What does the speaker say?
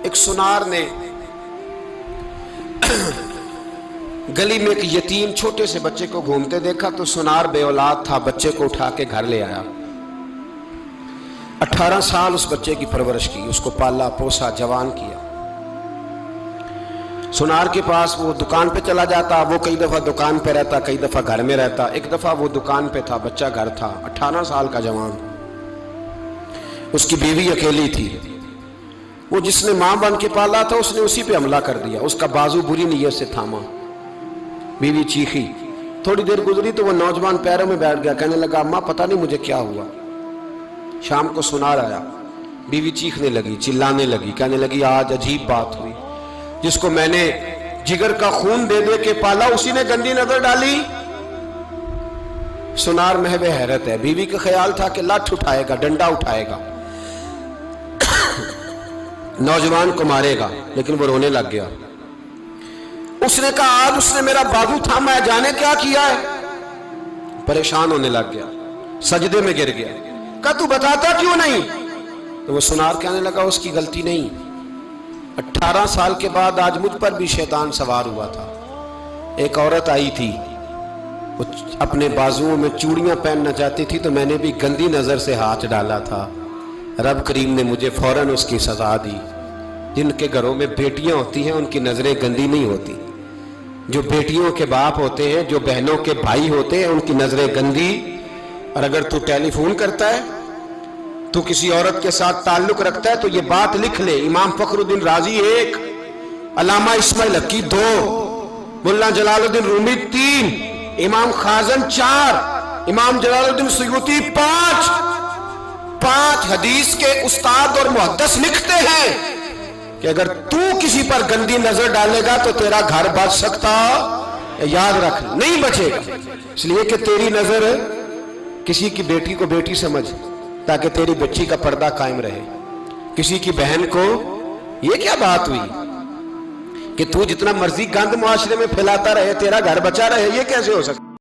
ایک سنار نے گلی میں ایک یتیم چھوٹے سے بچے کو گھومتے دیکھا تو سنار بے اولاد تھا، بچے کو اٹھا کے گھر لے آیا۔ 18 سال اس بچے کی پرورش کی، اس کو پالا پوسا جوان کیا۔ سنار کے پاس وہ دکان پہ چلا جاتا، وہ کئی دفعہ دکان پہ رہتا، کئی دفعہ گھر میں رہتا۔ ایک دفعہ وہ دکان پہ تھا، بچہ گھر تھا، 18 سال کا جوان، اس کی بیوی اکیلی تھی۔ وہ جس نے ماں بن کے پالا تھا اس نے اسی پہ حملہ کر دیا، اس کا بازو بری نیت سے تھاما، بیوی چیخی۔ تھوڑی دیر گزری تو وہ نوجوان پیروں میں بیٹھ گیا، کہنے لگا اماں پتہ نہیں مجھے کیا ہوا۔ شام کو سنار آیا، بیوی چیخنے لگی، چلانے لگی، کہنے لگی آج عجیب بات ہوئی، جس کو میں نے جگر کا خون دے دے کے پالا اسی نے گندی نظر ڈالی۔ سنار محو حیرت ہے، بیوی کا خیال تھا کہ لاٹھ اٹھائے گا، ڈنڈا اٹھائے گا، نوجوان کو مارے گا، لیکن وہ رونے لگ گیا۔ اس نے کہا آج اس نے میرا بازو تھاما ہے، جانے کیا کیا ہے۔ پریشان ہونے لگ گیا، سجدے میں گر گیا، کہا تو بتاتا کیوں نہیں؟ تو وہ سنار کہنے لگا اس کی غلطی نہیں، 18 سال کے بعد آج مجھ پر بھی شیطان سوار ہوا تھا۔ ایک عورت آئی تھی، وہ اپنے بازوؤں میں چوڑیاں پہننا چاہتی تھی تو میں نے بھی گندی نظر سے ہاتھ ڈالا تھا، رب کریم نے مجھے فوراً اس کی سزا دی۔ جن کے گھروں میں بیٹیاں ہوتی ہیں ان کی نظریں گندی نہیں ہوتی، جو بیٹیوں کے باپ ہوتے ہیں، جو بہنوں کے بھائی ہوتے ہیں، ان کی نظریں گندی۔ اور اگر تو ٹیلی فون کرتا ہے، تو کسی عورت کے ساتھ تعلق رکھتا ہے تو یہ بات لکھ لے، امام فخر الدین رازی 1، علامہ اسماعیل حقی 2، ملا جلال الدین رومی 3، امام خازن 4، امام جلال الدین سیوطی 5 حدیث کے استاد اور محدث لکھتے ہیں کہ اگر تو کسی پر گندی نظر ڈالے گا تو تیرا گھر بچ سکتا، یاد رکھ نہیں بچے گا، اس لیے کہ تیری نظر کسی کی بیٹی کو بیٹی سمجھ تاکہ تیری بچی کا پردہ قائم رہے، کسی کی بہن کو۔ یہ کیا بات ہوئی کہ تو جتنا مرضی گند معاشرے میں پھیلاتا رہے تیرا گھر بچا رہے؟ یہ کیسے ہو سکتا؟